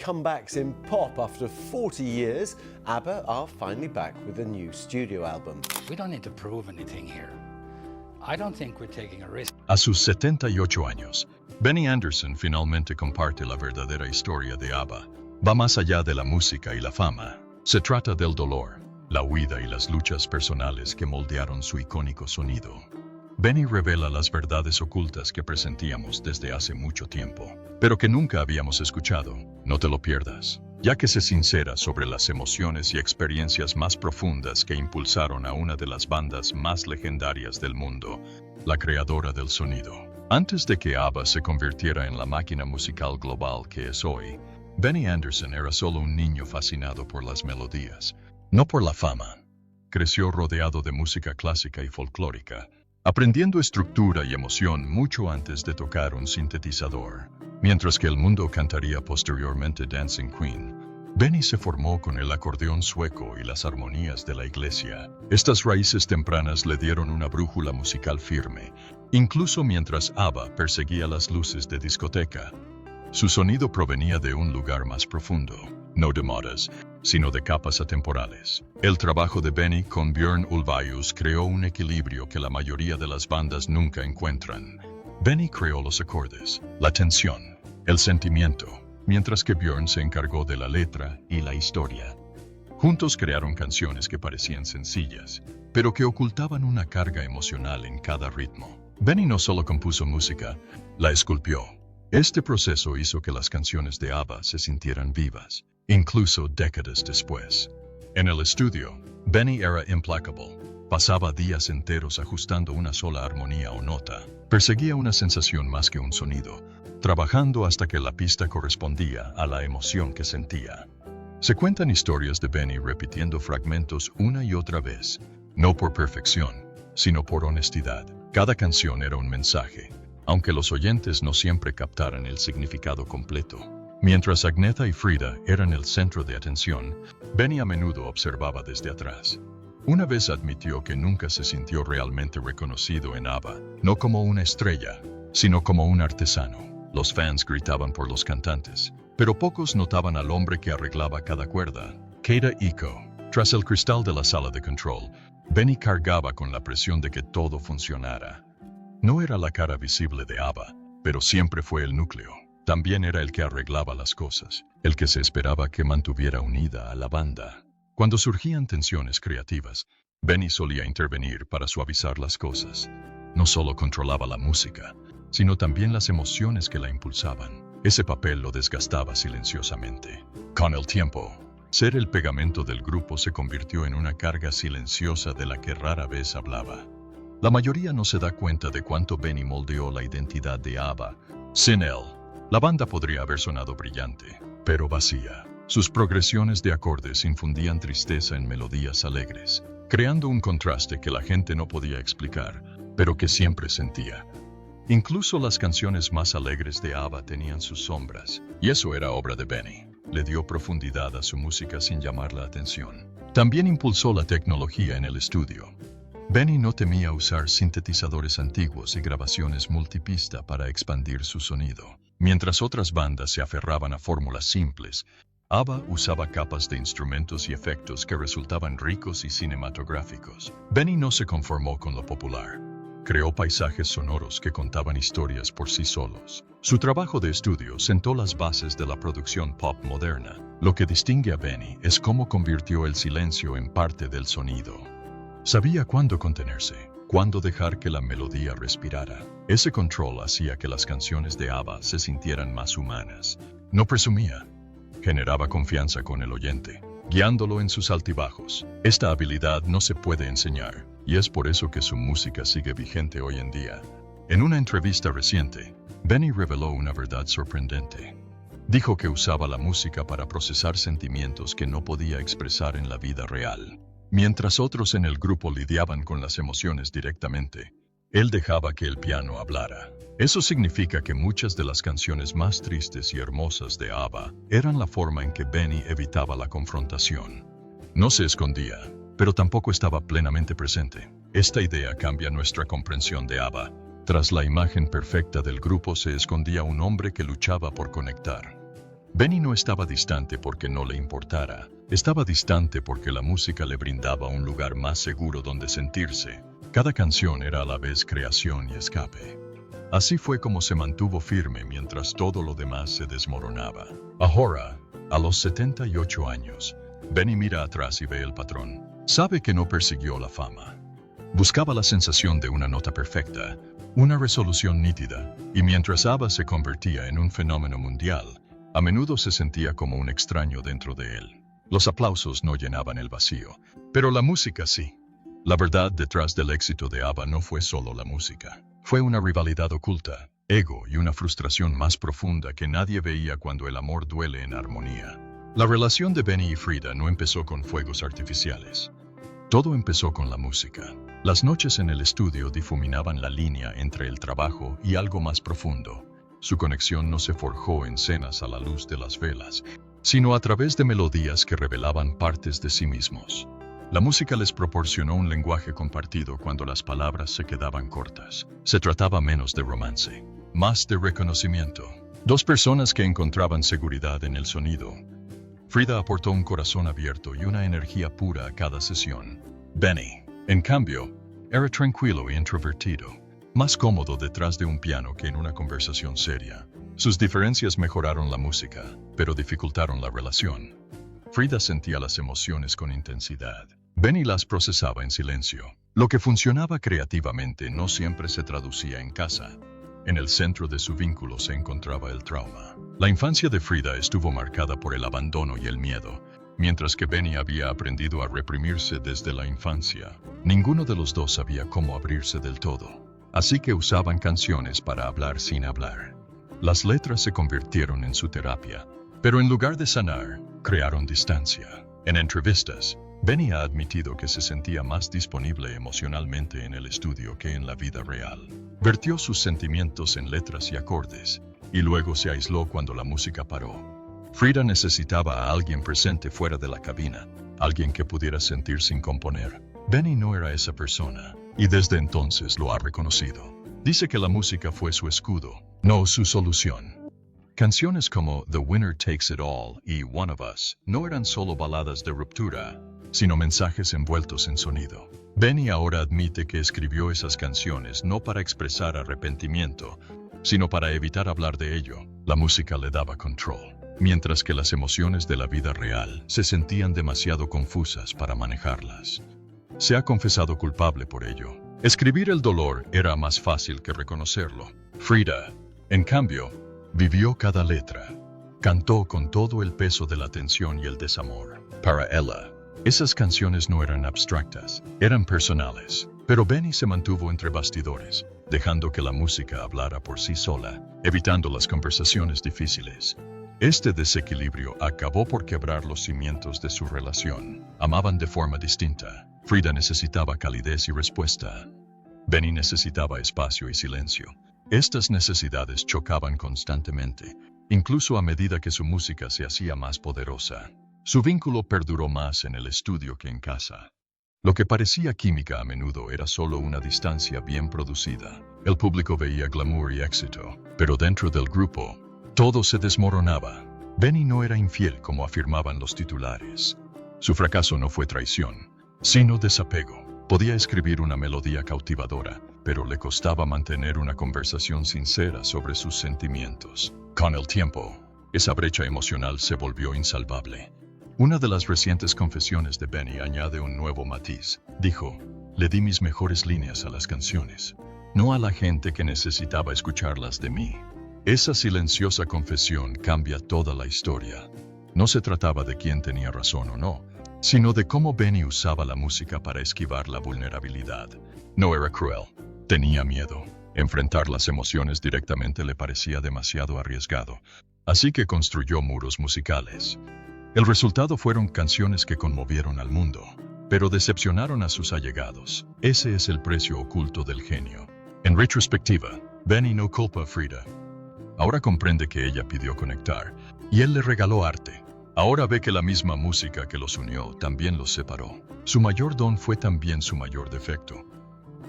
comebacks in pop. After 40 years, ABBA are finally back with a new studio album. We don't need to prove anything here. I don't think we're taking a risk. A sus 78 años, Benny Andersson finalmente comparte la verdadera historia de ABBA. Va más allá de la música y la fama. Se trata del dolor, la huida y las luchas personales que moldearon su icónico sonido. Benny revela las verdades ocultas que presentíamos desde hace mucho tiempo, pero que nunca habíamos escuchado. No te lo pierdas, ya que se sincera sobre las emociones y experiencias más profundas que impulsaron a una de las bandas más legendarias del mundo, la creadora del sonido. Antes de que ABBA se convirtiera en la máquina musical global que es hoy, Benny Andersson era solo un niño fascinado por las melodías, no por la fama. Creció rodeado de música clásica y folclórica, aprendiendo estructura y emoción mucho antes de tocar un sintetizador. Mientras que el mundo cantaría posteriormente Dancing Queen, Benny se formó con el acordeón sueco y las armonías de la iglesia. Estas raíces tempranas le dieron una brújula musical firme, incluso mientras ABBA perseguía las luces de discoteca. Su sonido provenía de un lugar más profundo, no de modas, sino de capas atemporales. El trabajo de Benny con Björn Ulvaeus creó un equilibrio que la mayoría de las bandas nunca encuentran. Benny creó los acordes, la tensión, el sentimiento, mientras que Björn se encargó de la letra y la historia. Juntos crearon canciones que parecían sencillas, pero que ocultaban una carga emocional en cada ritmo. Benny no solo compuso música, la esculpió. Este proceso hizo que las canciones de ABBA se sintieran vivas, incluso décadas después. En el estudio, Benny era implacable. Pasaba días enteros ajustando una sola armonía o nota. Perseguía una sensación más que un sonido, trabajando hasta que la pista correspondía a la emoción que sentía. Se cuentan historias de Benny repitiendo fragmentos una y otra vez, no por perfección, sino por honestidad. Cada canción era un mensaje, aunque los oyentes no siempre captaran el significado completo. Mientras Agnetha y Frida eran el centro de atención, Benny a menudo observaba desde atrás. Una vez admitió que nunca se sintió realmente reconocido en ABBA, no como una estrella, sino como un artesano. Los fans gritaban por los cantantes, pero pocos notaban al hombre que arreglaba cada cuerda. Keita Iko. Tras el cristal de la sala de control, Benny cargaba con la presión de que todo funcionara. No era la cara visible de ABBA, pero siempre fue el núcleo. También era el que arreglaba las cosas, el que se esperaba que mantuviera unida a la banda. Cuando surgían tensiones creativas, Benny solía intervenir para suavizar las cosas. No solo controlaba la música, sino también las emociones que la impulsaban. Ese papel lo desgastaba silenciosamente. Con el tiempo, ser el pegamento del grupo se convirtió en una carga silenciosa de la que rara vez hablaba. La mayoría no se da cuenta de cuánto Benny moldeó la identidad de ABBA. Sin él, la banda podría haber sonado brillante, pero vacía. Sus progresiones de acordes infundían tristeza en melodías alegres, creando un contraste que la gente no podía explicar, pero que siempre sentía. Incluso las canciones más alegres de ABBA tenían sus sombras, y eso era obra de Benny. Le dio profundidad a su música sin llamar la atención. También impulsó la tecnología en el estudio. Benny no temía usar sintetizadores antiguos y grabaciones multipista para expandir su sonido. Mientras otras bandas se aferraban a fórmulas simples, ABBA usaba capas de instrumentos y efectos que resultaban ricos y cinematográficos. Benny no se conformó con lo popular. Creó paisajes sonoros que contaban historias por sí solos. Su trabajo de estudio sentó las bases de la producción pop moderna. Lo que distingue a Benny es cómo convirtió el silencio en parte del sonido. Sabía cuándo contenerse, cuándo dejar que la melodía respirara. Ese control hacía que las canciones de ABBA se sintieran más humanas. No presumía. Generaba confianza con el oyente, guiándolo en sus altibajos. Esta habilidad no se puede enseñar, y es por eso que su música sigue vigente hoy en día. En una entrevista reciente, Benny reveló una verdad sorprendente. Dijo que usaba la música para procesar sentimientos que no podía expresar en la vida real. Mientras otros en el grupo lidiaban con las emociones directamente, él dejaba que el piano hablara. Eso significa que muchas de las canciones más tristes y hermosas de ABBA eran la forma en que Benny evitaba la confrontación. No se escondía, pero tampoco estaba plenamente presente. Esta idea cambia nuestra comprensión de ABBA. Tras la imagen perfecta del grupo se escondía un hombre que luchaba por conectar. Benny no estaba distante porque no le importara. Estaba distante porque la música le brindaba un lugar más seguro donde sentirse. Cada canción era a la vez creación y escape. Así fue como se mantuvo firme mientras todo lo demás se desmoronaba. Ahora, a los 78 años, Benny mira atrás y ve el patrón. Sabe que no persiguió la fama. Buscaba la sensación de una nota perfecta, una resolución nítida, y mientras ABBA se convertía en un fenómeno mundial, a menudo se sentía como un extraño dentro de él. Los aplausos no llenaban el vacío, pero la música sí. La verdad detrás del éxito de ABBA no fue solo la música. Fue una rivalidad oculta, ego y una frustración más profunda que nadie veía cuando el amor duele en armonía. La relación de Benny y Frida no empezó con fuegos artificiales. Todo empezó con la música. Las noches en el estudio difuminaban la línea entre el trabajo y algo más profundo. Su conexión no se forjó en cenas a la luz de las velas, sino a través de melodías que revelaban partes de sí mismos. La música les proporcionó un lenguaje compartido cuando las palabras se quedaban cortas. Se trataba menos de romance, más de reconocimiento. Dos personas que encontraban seguridad en el sonido. Frida aportó un corazón abierto y una energía pura a cada sesión. Benny, en cambio, era tranquilo e introvertido, más cómodo detrás de un piano que en una conversación seria. Sus diferencias mejoraron la música, pero dificultaron la relación. Frida sentía las emociones con intensidad. Benny las procesaba en silencio. Lo que funcionaba creativamente no siempre se traducía en casa. En el centro de su vínculo se encontraba el trauma. La infancia de Frida estuvo marcada por el abandono y el miedo, mientras que Benny había aprendido a reprimirse desde la infancia. Ninguno de los dos sabía cómo abrirse del todo, así que usaban canciones para hablar sin hablar. Las letras se convirtieron en su terapia, pero en lugar de sanar, crearon distancia. En entrevistas, Benny ha admitido que se sentía más disponible emocionalmente en el estudio que en la vida real. Vertió sus sentimientos en letras y acordes, y luego se aisló cuando la música paró. Frida necesitaba a alguien presente fuera de la cabina, alguien que pudiera sentir sin componer. Benny no era esa persona, y desde entonces lo ha reconocido. Dice que la música fue su escudo, no su solución. Canciones como The Winner Takes It All y One of Us no eran solo baladas de ruptura, sino mensajes envueltos en sonido. Benny ahora admite que escribió esas canciones no para expresar arrepentimiento, sino para evitar hablar de ello. La música le daba control, mientras que las emociones de la vida real se sentían demasiado confusas para manejarlas. Se ha confesado culpable por ello. Escribir el dolor era más fácil que reconocerlo. Frida, en cambio, vivió cada letra. Cantó con todo el peso de la tensión y el desamor. Para ella, esas canciones no eran abstractas, eran personales. Pero Benny se mantuvo entre bastidores, dejando que la música hablara por sí sola, evitando las conversaciones difíciles. Este desequilibrio acabó por quebrar los cimientos de su relación. Amaban de forma distinta. Frida necesitaba calidez y respuesta. Benny necesitaba espacio y silencio. Estas necesidades chocaban constantemente, incluso a medida que su música se hacía más poderosa. Su vínculo perduró más en el estudio que en casa. Lo que parecía química a menudo era solo una distancia bien producida. El público veía glamour y éxito, pero dentro del grupo, todo se desmoronaba. Benny no era infiel como afirmaban los titulares. Su fracaso no fue traición, sino desapego. Podía escribir una melodía cautivadora, pero le costaba mantener una conversación sincera sobre sus sentimientos. Con el tiempo, esa brecha emocional se volvió insalvable. Una de las recientes confesiones de Benny añade un nuevo matiz. Dijo, le di mis mejores líneas a las canciones, no a la gente que necesitaba escucharlas de mí. Esa silenciosa confesión cambia toda la historia. No se trataba de quién tenía razón o no, sino de cómo Benny usaba la música para esquivar la vulnerabilidad. No era cruel, tenía miedo. Enfrentar las emociones directamente le parecía demasiado arriesgado, así que construyó muros musicales. El resultado fueron canciones que conmovieron al mundo, pero decepcionaron a sus allegados. Ese es el precio oculto del genio. En retrospectiva, Benny no culpa a Frida. Ahora comprende que ella pidió conectar, y él le regaló arte. Ahora ve que la misma música que los unió también los separó. Su mayor don fue también su mayor defecto.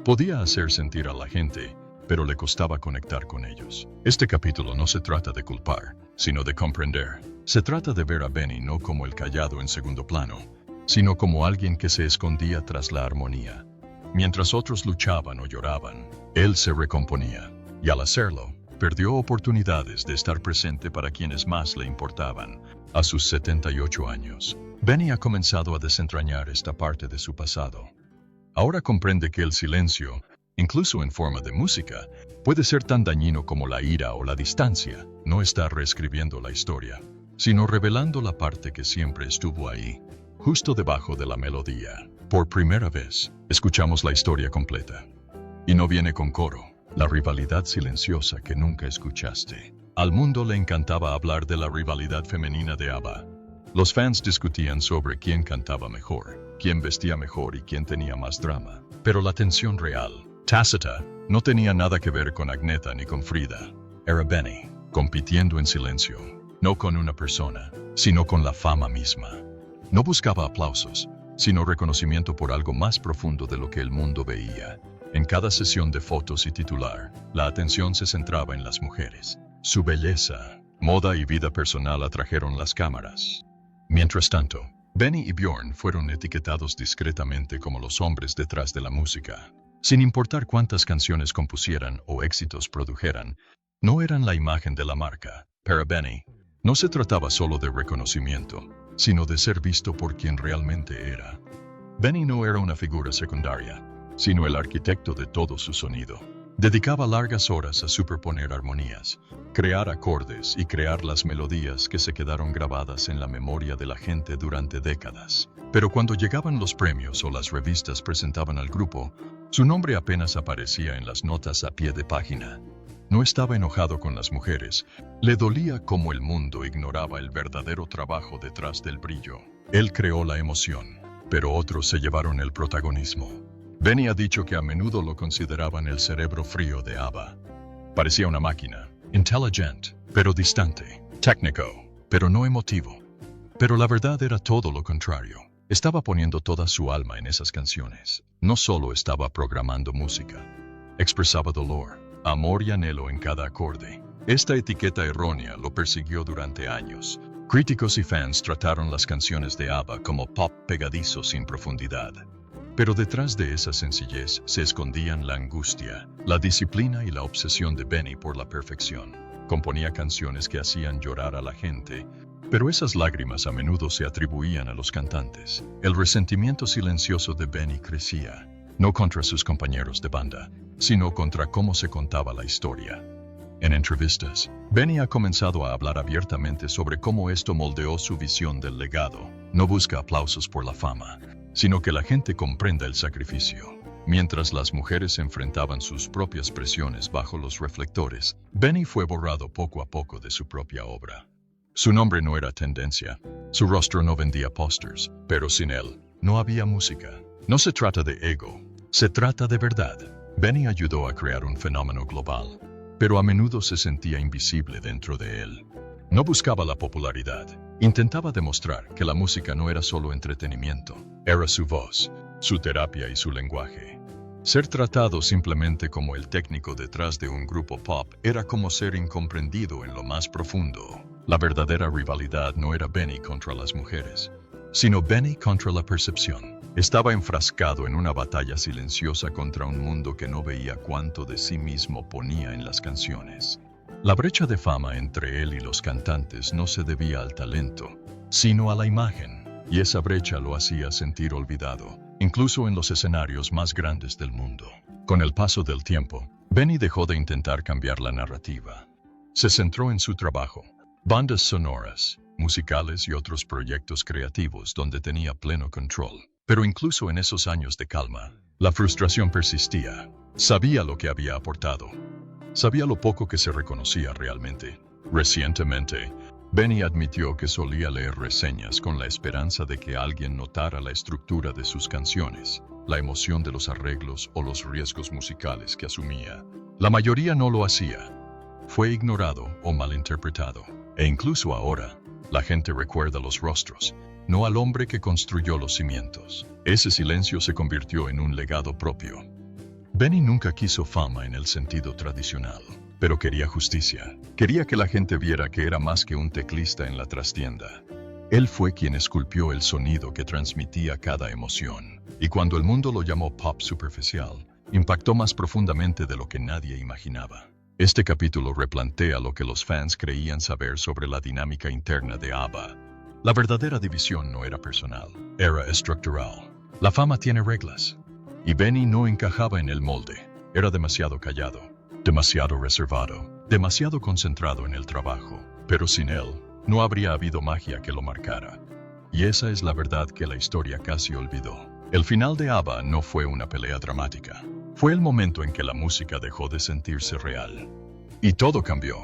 Podía hacer sentir a la gente, pero le costaba conectar con ellos. Este capítulo no se trata de culpar, sino de comprender. Se trata de ver a Benny no como el callado en segundo plano, sino como alguien que se escondía tras la armonía. Mientras otros luchaban o lloraban, él se recomponía, y al hacerlo, perdió oportunidades de estar presente para quienes más le importaban. A sus 78 años, Benny ha comenzado a desentrañar esta parte de su pasado. Ahora comprende que el silencio, incluso en forma de música, puede ser tan dañino como la ira o la distancia. No está reescribiendo la historia, sino revelando la parte que siempre estuvo ahí, justo debajo de la melodía. Por primera vez, escuchamos la historia completa. Y no viene con coro, la rivalidad silenciosa que nunca escuchaste. Al mundo le encantaba hablar de la rivalidad femenina de ABBA. Los fans discutían sobre quién cantaba mejor, quién vestía mejor y quién tenía más drama. Pero la tensión real, tácita, no tenía nada que ver con Agnetha ni con Frida. Era Benny, compitiendo en silencio, no con una persona, sino con la fama misma. No buscaba aplausos, sino reconocimiento por algo más profundo de lo que el mundo veía. En cada sesión de fotos y titular, la atención se centraba en las mujeres. Su belleza, moda y vida personal atrajeron las cámaras. Mientras tanto, Benny y Björn fueron etiquetados discretamente como los hombres detrás de la música. Sin importar cuántas canciones compusieran o éxitos produjeran, no eran la imagen de la marca. Para Benny, no se trataba solo de reconocimiento, sino de ser visto por quien realmente era. Benny no era una figura secundaria, sino el arquitecto de todo su sonido. Dedicaba largas horas a superponer armonías, crear acordes y crear las melodías que se quedaron grabadas en la memoria de la gente durante décadas. Pero cuando llegaban los premios o las revistas presentaban al grupo, su nombre apenas aparecía en las notas a pie de página. No estaba enojado con las mujeres, le dolía cómo el mundo ignoraba el verdadero trabajo detrás del brillo. Él creó la emoción, pero otros se llevaron el protagonismo. Benny ha dicho que a menudo lo consideraban el cerebro frío de ABBA. Parecía una máquina, inteligente, pero distante, técnico, pero no emotivo. Pero la verdad era todo lo contrario. Estaba poniendo toda su alma en esas canciones. No solo estaba programando música, expresaba dolor, amor y anhelo en cada acorde. Esta etiqueta errónea lo persiguió durante años. Críticos y fans trataron las canciones de ABBA como pop pegadizo sin profundidad. Pero detrás de esa sencillez se escondían la angustia, la disciplina y la obsesión de Benny por la perfección. Componía canciones que hacían llorar a la gente, pero esas lágrimas a menudo se atribuían a los cantantes. El resentimiento silencioso de Benny crecía, no contra sus compañeros de banda, sino contra cómo se contaba la historia. En entrevistas, Benny ha comenzado a hablar abiertamente sobre cómo esto moldeó su visión del legado. No busca aplausos por la fama, sino que la gente comprenda el sacrificio. Mientras las mujeres enfrentaban sus propias presiones bajo los reflectores, Benny fue borrado poco a poco de su propia obra. Su nombre no era tendencia, su rostro no vendía pósters, pero sin él, no había música. No se trata de ego, se trata de verdad. Benny ayudó a crear un fenómeno global, pero a menudo se sentía invisible dentro de él. No buscaba la popularidad, intentaba demostrar que la música no era solo entretenimiento, era su voz, su terapia y su lenguaje. Ser tratado simplemente como el técnico detrás de un grupo pop era como ser incomprendido en lo más profundo. La verdadera rivalidad no era Benny contra las mujeres, sino Benny contra la percepción. Estaba enfrascado en una batalla silenciosa contra un mundo que no veía cuánto de sí mismo ponía en las canciones. La brecha de fama entre él y los cantantes no se debía al talento, sino a la imagen, y esa brecha lo hacía sentir olvidado, incluso en los escenarios más grandes del mundo. Con el paso del tiempo, Benny dejó de intentar cambiar la narrativa. Se centró en su trabajo, bandas sonoras, musicales y otros proyectos creativos donde tenía pleno control. Pero incluso en esos años de calma, la frustración persistía. Sabía lo que había aportado. Sabía lo poco que se reconocía realmente. Recientemente, Benny admitió que solía leer reseñas con la esperanza de que alguien notara la estructura de sus canciones, la emoción de los arreglos o los riesgos musicales que asumía. La mayoría no lo hacía. Fue ignorado o malinterpretado. E incluso ahora, la gente recuerda los rostros, no al hombre que construyó los cimientos. Ese silencio se convirtió en un legado propio. Benny nunca quiso fama en el sentido tradicional, pero quería justicia. Quería que la gente viera que era más que un teclista en la trastienda. Él fue quien esculpió el sonido que transmitía cada emoción. Y cuando el mundo lo llamó pop superficial, impactó más profundamente de lo que nadie imaginaba. Este capítulo replantea lo que los fans creían saber sobre la dinámica interna de ABBA. La verdadera división no era personal, era estructural. La fama tiene reglas. Y Benny no encajaba en el molde. Era demasiado callado, demasiado reservado, demasiado concentrado en el trabajo. Pero sin él, no habría habido magia que lo marcara. Y esa es la verdad que la historia casi olvidó. El final de ABBA no fue una pelea dramática. Fue el momento en que la música dejó de sentirse real. Y todo cambió.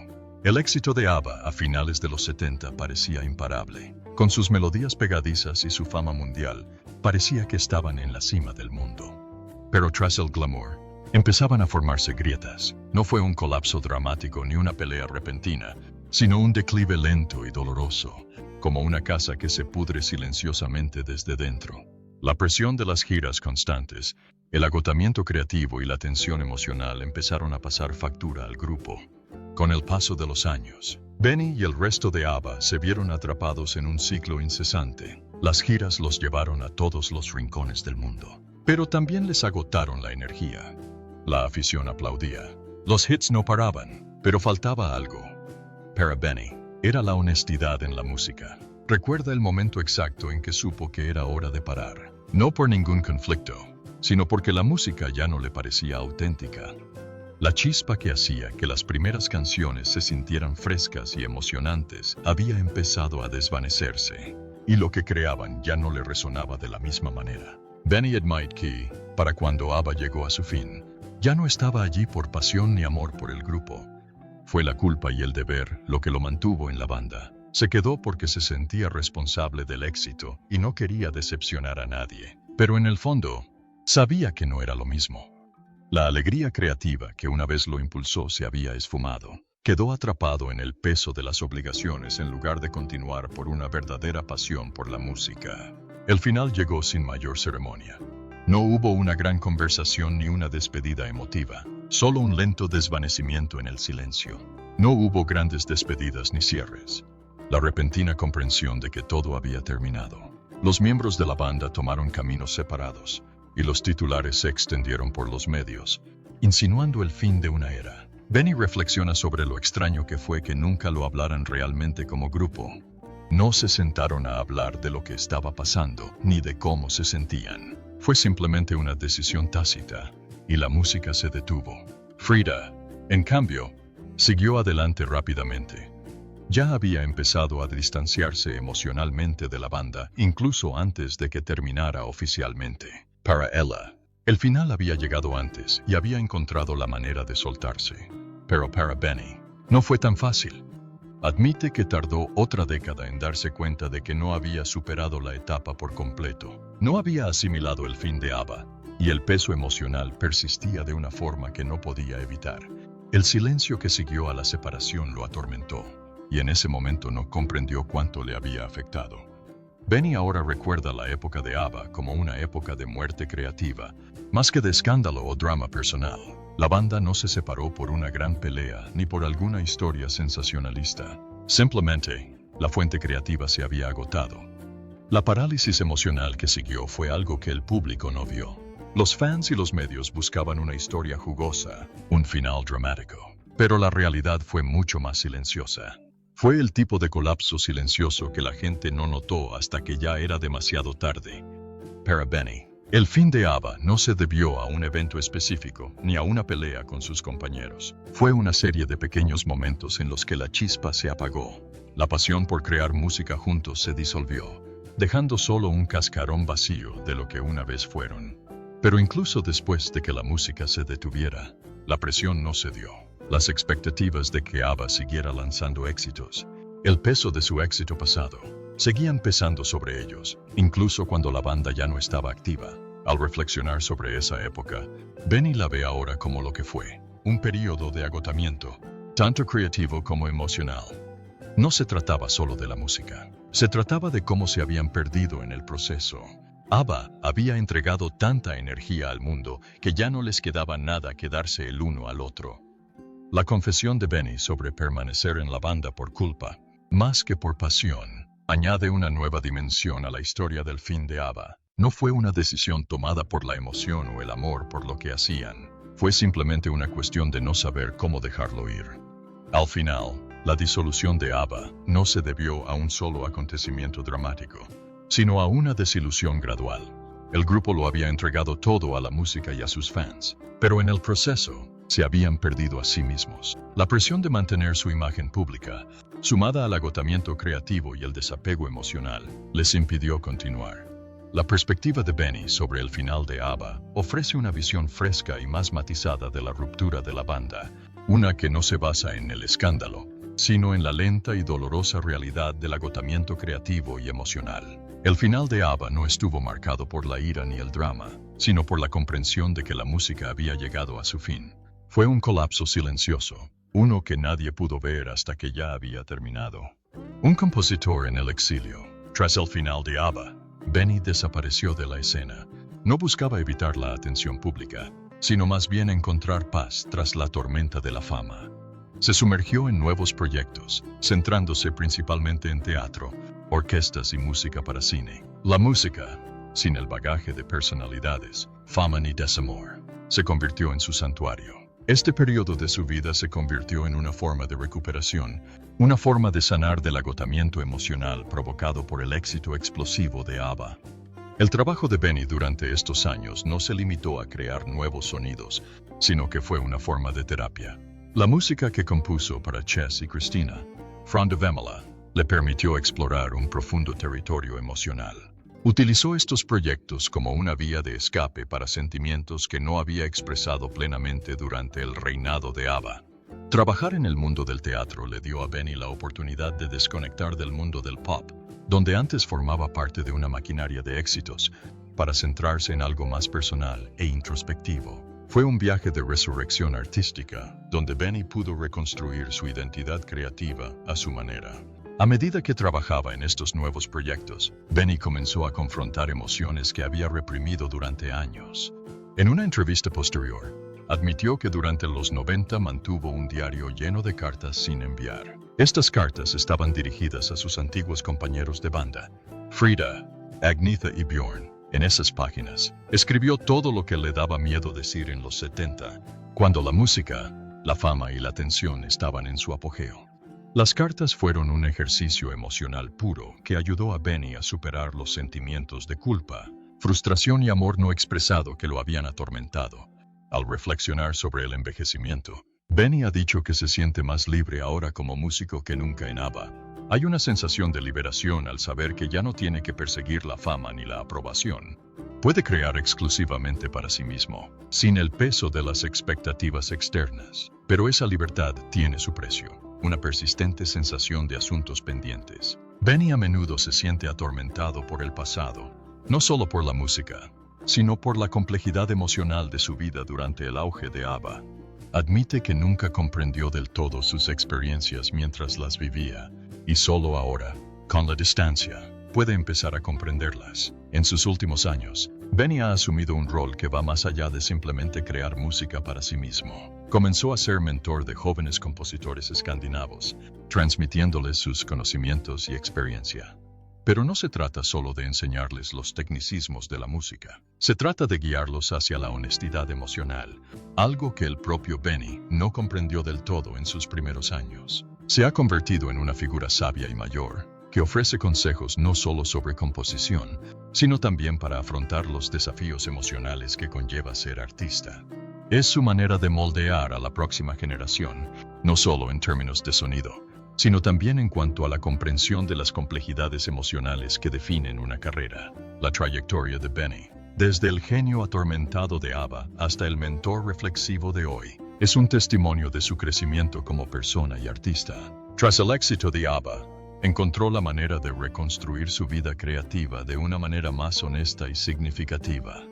El éxito de ABBA a finales de los 70 parecía imparable. Con sus melodías pegadizas y su fama mundial, parecía que estaban en la cima del mundo. Pero tras el glamour, empezaban a formarse grietas. No fue un colapso dramático ni una pelea repentina, sino un declive lento y doloroso, como una casa que se pudre silenciosamente desde dentro. La presión de las giras constantes, el agotamiento creativo y la tensión emocional empezaron a pasar factura al grupo. Con el paso de los años, Benny y el resto de ABBA se vieron atrapados en un ciclo incesante. Las giras los llevaron a todos los rincones del mundo, pero también les agotaron la energía. La afición aplaudía. Los hits no paraban, pero faltaba algo. Para Benny, era la honestidad en la música. Recuerda el momento exacto en que supo que era hora de parar. No por ningún conflicto, sino porque la música ya no le parecía auténtica. La chispa que hacía que las primeras canciones se sintieran frescas y emocionantes había empezado a desvanecerse, y lo que creaban ya no le resonaba de la misma manera. Benny admite que, para cuando ABBA llegó a su fin, ya no estaba allí por pasión ni amor por el grupo. Fue la culpa y el deber lo que lo mantuvo en la banda. Se quedó porque se sentía responsable del éxito y no quería decepcionar a nadie. Pero en el fondo, sabía que no era lo mismo. La alegría creativa que una vez lo impulsó se había esfumado. Quedó atrapado en el peso de las obligaciones en lugar de continuar por una verdadera pasión por la música. El final llegó sin mayor ceremonia. No hubo una gran conversación ni una despedida emotiva, solo un lento desvanecimiento en el silencio. No hubo grandes despedidas ni cierres. La repentina comprensión de que todo había terminado. Los miembros de la banda tomaron caminos separados, y los titulares se extendieron por los medios, insinuando el fin de una era. Benny reflexiona sobre lo extraño que fue que nunca lo hablaran realmente como grupo. No se sentaron a hablar de lo que estaba pasando, ni de cómo se sentían. Fue simplemente una decisión tácita, y la música se detuvo. Frida, en cambio, siguió adelante rápidamente. Ya había empezado a distanciarse emocionalmente de la banda, incluso antes de que terminara oficialmente. Para ella, el final había llegado antes y había encontrado la manera de soltarse. Pero para Benny, no fue tan fácil. Admite que tardó otra década en darse cuenta de que no había superado la etapa por completo. No había asimilado el fin de ABBA, y el peso emocional persistía de una forma que no podía evitar. El silencio que siguió a la separación lo atormentó, y en ese momento no comprendió cuánto le había afectado. Benny ahora recuerda la época de ABBA como una época de muerte creativa, más que de escándalo o drama personal. La banda no se separó por una gran pelea ni por alguna historia sensacionalista. Simplemente, la fuente creativa se había agotado. La parálisis emocional que siguió fue algo que el público no vio. Los fans y los medios buscaban una historia jugosa, un final dramático, pero la realidad fue mucho más silenciosa. Fue el tipo de colapso silencioso que la gente no notó hasta que ya era demasiado tarde. Para Benny, el fin de ABBA no se debió a un evento específico ni a una pelea con sus compañeros. Fue una serie de pequeños momentos en los que la chispa se apagó. La pasión por crear música juntos se disolvió, dejando solo un cascarón vacío de lo que una vez fueron. Pero incluso después de que la música se detuviera, la presión no cedió. Las expectativas de que ABBA siguiera lanzando éxitos, el peso de su éxito pasado, seguían pesando sobre ellos, incluso cuando la banda ya no estaba activa. Al reflexionar sobre esa época, Benny la ve ahora como lo que fue, un periodo de agotamiento, tanto creativo como emocional. No se trataba solo de la música, se trataba de cómo se habían perdido en el proceso. ABBA había entregado tanta energía al mundo que ya no les quedaba nada que darse el uno al otro. La confesión de Benny sobre permanecer en la banda por culpa, más que por pasión, añade una nueva dimensión a la historia del fin de ABBA. No fue una decisión tomada por la emoción o el amor por lo que hacían. Fue simplemente una cuestión de no saber cómo dejarlo ir. Al final, la disolución de ABBA no se debió a un solo acontecimiento dramático, sino a una desilusión gradual. El grupo lo había entregado todo a la música y a sus fans, pero en el proceso se habían perdido a sí mismos. La presión de mantener su imagen pública, sumada al agotamiento creativo y el desapego emocional, les impidió continuar. La perspectiva de Benny sobre el final de ABBA ofrece una visión fresca y más matizada de la ruptura de la banda, una que no se basa en el escándalo, sino en la lenta y dolorosa realidad del agotamiento creativo y emocional. El final de ABBA no estuvo marcado por la ira ni el drama, sino por la comprensión de que la música había llegado a su fin. Fue un colapso silencioso, uno que nadie pudo ver hasta que ya había terminado. Un compositor en el exilio. Tras el final de ABBA, Benny desapareció de la escena. No buscaba evitar la atención pública, sino más bien encontrar paz tras la tormenta de la fama. Se sumergió en nuevos proyectos, centrándose principalmente en teatro, orquestas y música para cine. La música, sin el bagaje de personalidades, fama ni desamor, se convirtió en su santuario. Este periodo de su vida se convirtió en una forma de recuperación, una forma de sanar del agotamiento emocional provocado por el éxito explosivo de ABBA. El trabajo de Benny durante estos años no se limitó a crear nuevos sonidos, sino que fue una forma de terapia. La música que compuso para Chess y Christina, Front of Imola, le permitió explorar un profundo territorio emocional. Utilizó estos proyectos como una vía de escape para sentimientos que no había expresado plenamente durante el reinado de ABBA. Trabajar en el mundo del teatro le dio a Benny la oportunidad de desconectar del mundo del pop, donde antes formaba parte de una maquinaria de éxitos, para centrarse en algo más personal e introspectivo. Fue un viaje de resurrección artística, donde Benny pudo reconstruir su identidad creativa a su manera. A medida que trabajaba en estos nuevos proyectos, Benny comenzó a confrontar emociones que había reprimido durante años. En una entrevista posterior, admitió que durante los 90 mantuvo un diario lleno de cartas sin enviar. Estas cartas estaban dirigidas a sus antiguos compañeros de banda, Frida, Agnetha y Björn. En esas páginas, escribió todo lo que le daba miedo decir en los 70, cuando la música, la fama y la atención estaban en su apogeo. Las cartas fueron un ejercicio emocional puro que ayudó a Benny a superar los sentimientos de culpa, frustración y amor no expresado que lo habían atormentado. Al reflexionar sobre el envejecimiento, Benny ha dicho que se siente más libre ahora como músico que nunca en ABBA. Hay una sensación de liberación al saber que ya no tiene que perseguir la fama ni la aprobación. Puede crear exclusivamente para sí mismo, sin el peso de las expectativas externas. Pero esa libertad tiene su precio, una persistente sensación de asuntos pendientes. Benny a menudo se siente atormentado por el pasado, no solo por la música, sino por la complejidad emocional de su vida durante el auge de ABBA. Admite que nunca comprendió del todo sus experiencias mientras las vivía, y solo ahora, con la distancia, puede empezar a comprenderlas. En sus últimos años, Benny ha asumido un rol que va más allá de simplemente crear música para sí mismo. Comenzó a ser mentor de jóvenes compositores escandinavos, transmitiéndoles sus conocimientos y experiencia. Pero no se trata solo de enseñarles los tecnicismos de la música. Se trata de guiarlos hacia la honestidad emocional, algo que el propio Benny no comprendió del todo en sus primeros años. Se ha convertido en una figura sabia y mayor, que ofrece consejos no solo sobre composición, sino también para afrontar los desafíos emocionales que conlleva ser artista. Es su manera de moldear a la próxima generación, no solo en términos de sonido, sino también en cuanto a la comprensión de las complejidades emocionales que definen una carrera. La trayectoria de Benny, desde el genio atormentado de ABBA hasta el mentor reflexivo de hoy, es un testimonio de su crecimiento como persona y artista. Tras el éxito de ABBA, encontró la manera de reconstruir su vida creativa de una manera más honesta y significativa.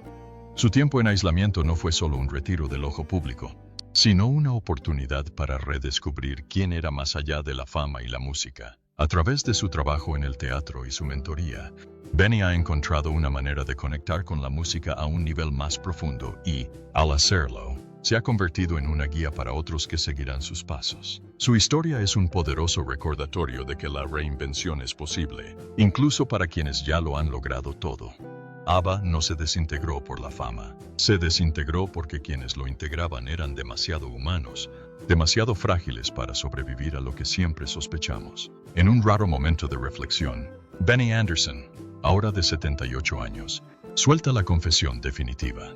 Su tiempo en aislamiento no fue solo un retiro del ojo público, sino una oportunidad para redescubrir quién era más allá de la fama y la música. A través de su trabajo en el teatro y su mentoría, Benny ha encontrado una manera de conectar con la música a un nivel más profundo y, al hacerlo, se ha convertido en una guía para otros que seguirán sus pasos. Su historia es un poderoso recordatorio de que la reinvención es posible, incluso para quienes ya lo han logrado todo. ABBA no se desintegró por la fama, se desintegró porque quienes lo integraban eran demasiado humanos, demasiado frágiles para sobrevivir a lo que siempre sospechamos. En un raro momento de reflexión, Benny Andersson, ahora de 78 años, suelta la confesión definitiva.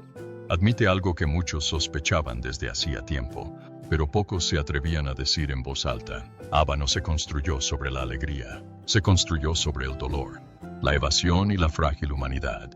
Admite algo que muchos sospechaban desde hacía tiempo, pero pocos se atrevían a decir en voz alta. ABBA no se construyó sobre la alegría, se construyó sobre el dolor, la evasión y la frágil humanidad.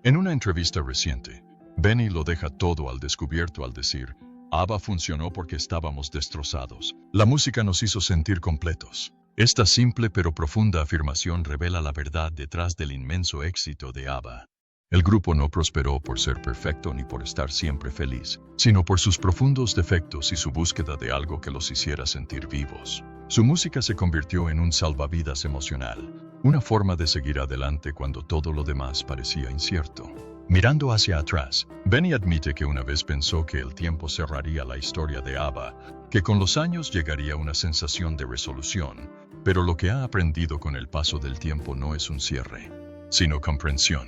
En una entrevista reciente, Benny lo deja todo al descubierto al decir, ABBA funcionó porque estábamos destrozados. La música nos hizo sentir completos. Esta simple pero profunda afirmación revela la verdad detrás del inmenso éxito de ABBA. El grupo no prosperó por ser perfecto ni por estar siempre feliz, sino por sus profundos defectos y su búsqueda de algo que los hiciera sentir vivos. Su música se convirtió en un salvavidas emocional, una forma de seguir adelante cuando todo lo demás parecía incierto. Mirando hacia atrás, Benny admite que una vez pensó que el tiempo cerraría la historia de ABBA, que con los años llegaría una sensación de resolución, pero lo que ha aprendido con el paso del tiempo no es un cierre, sino comprensión.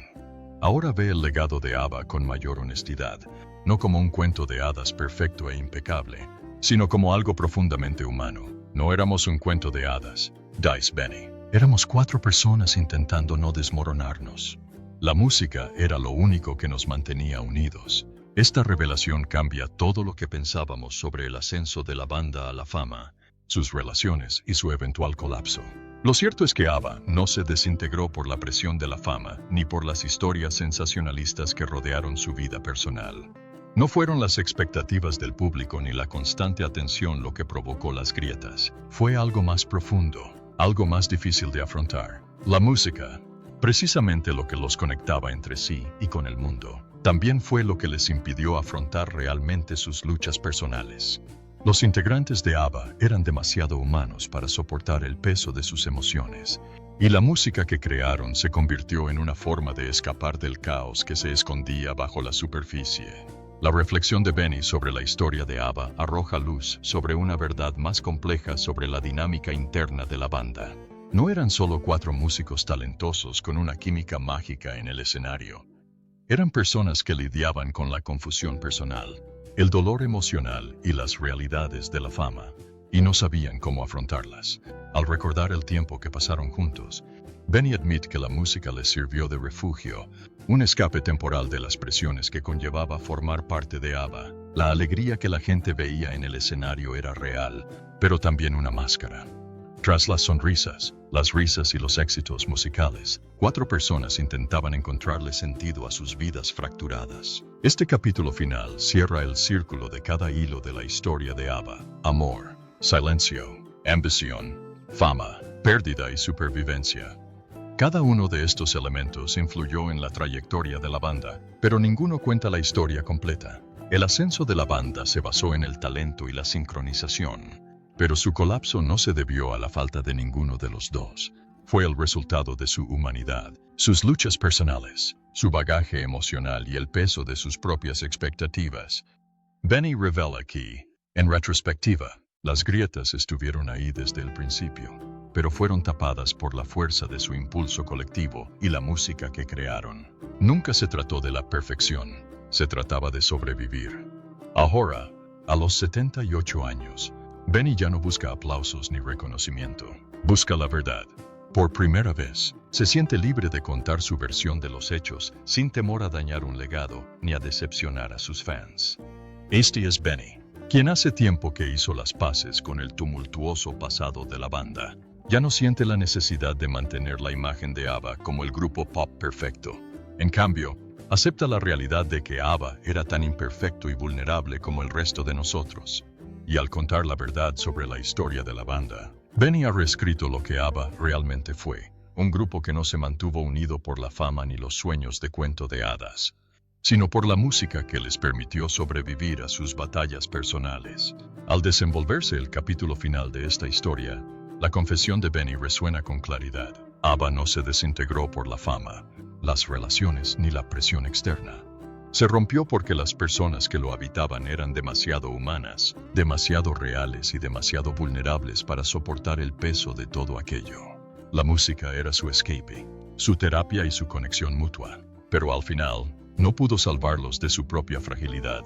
Ahora ve el legado de ABBA con mayor honestidad, no como un cuento de hadas perfecto e impecable, sino como algo profundamente humano. No éramos un cuento de hadas, dice Benny. Éramos 4 personas intentando no desmoronarnos. La música era lo único que nos mantenía unidos. Esta revelación cambia todo lo que pensábamos sobre el ascenso de la banda a la fama, sus relaciones y su eventual colapso. Lo cierto es que ABBA no se desintegró por la presión de la fama, ni por las historias sensacionalistas que rodearon su vida personal. No fueron las expectativas del público ni la constante atención lo que provocó las grietas. Fue algo más profundo, algo más difícil de afrontar. La música, precisamente lo que los conectaba entre sí y con el mundo, también fue lo que les impidió afrontar realmente sus luchas personales. Los integrantes de ABBA eran demasiado humanos para soportar el peso de sus emociones, y la música que crearon se convirtió en una forma de escapar del caos que se escondía bajo la superficie. La reflexión de Benny sobre la historia de ABBA arroja luz sobre una verdad más compleja sobre la dinámica interna de la banda. No eran solo 4 músicos talentosos con una química mágica en el escenario. Eran personas que lidiaban con la confusión personal, el dolor emocional y las realidades de la fama, y no sabían cómo afrontarlas. Al recordar el tiempo que pasaron juntos, Benny admite que la música les sirvió de refugio, un escape temporal de las presiones que conllevaba formar parte de ABBA. La alegría que la gente veía en el escenario era real, pero también una máscara. Tras las sonrisas, las risas y los éxitos musicales, 4 personas intentaban encontrarle sentido a sus vidas fracturadas. Este capítulo final cierra el círculo de cada hilo de la historia de ABBA: amor, silencio, ambición, fama, pérdida y supervivencia. Cada uno de estos elementos influyó en la trayectoria de la banda, pero ninguno cuenta la historia completa. El ascenso de la banda se basó en el talento y la sincronización, pero su colapso no se debió a la falta de ninguno de los dos. Fue el resultado de su humanidad, sus luchas personales, su bagaje emocional y el peso de sus propias expectativas. Benny revela que, en retrospectiva, las grietas estuvieron ahí desde el principio, pero fueron tapadas por la fuerza de su impulso colectivo y la música que crearon. Nunca se trató de la perfección, se trataba de sobrevivir. Ahora, a los 78 años, Benny ya no busca aplausos ni reconocimiento, busca la verdad. Por primera vez, se siente libre de contar su versión de los hechos sin temor a dañar un legado ni a decepcionar a sus fans. Este es Benny, quien hace tiempo que hizo las paces con el tumultuoso pasado de la banda. Ya no siente la necesidad de mantener la imagen de ABBA como el grupo pop perfecto. En cambio, acepta la realidad de que ABBA era tan imperfecto y vulnerable como el resto de nosotros. Y al contar la verdad sobre la historia de la banda, Benny ha reescrito lo que ABBA realmente fue, un grupo que no se mantuvo unido por la fama ni los sueños de cuento de hadas, sino por la música que les permitió sobrevivir a sus batallas personales. Al desenvolverse el capítulo final de esta historia, la confesión de Benny resuena con claridad. ABBA no se desintegró por la fama, las relaciones ni la presión externa. Se rompió porque las personas que lo habitaban eran demasiado humanas, demasiado reales y demasiado vulnerables para soportar el peso de todo aquello. La música era su escape, su terapia y su conexión mutua. Pero al final, no pudo salvarlos de su propia fragilidad.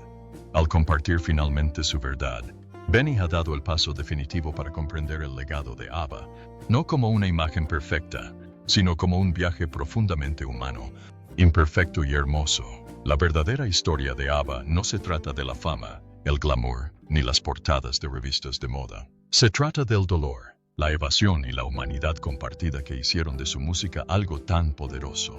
Al compartir finalmente su verdad, Benny ha dado el paso definitivo para comprender el legado de ABBA, no como una imagen perfecta, sino como un viaje profundamente humano, imperfecto y hermoso. La verdadera historia de ABBA no se trata de la fama, el glamour, ni las portadas de revistas de moda. Se trata del dolor, la evasión y la humanidad compartida que hicieron de su música algo tan poderoso.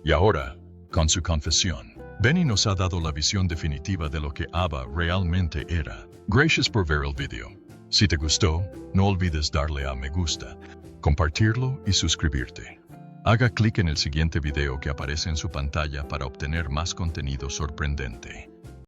Y ahora, con su confesión, Benny nos ha dado la visión definitiva de lo que ABBA realmente era. Gracias por ver el video. Si te gustó, no olvides darle a me gusta, compartirlo y suscribirte. Haga clic en el siguiente video que aparece en su pantalla para obtener más contenido sorprendente.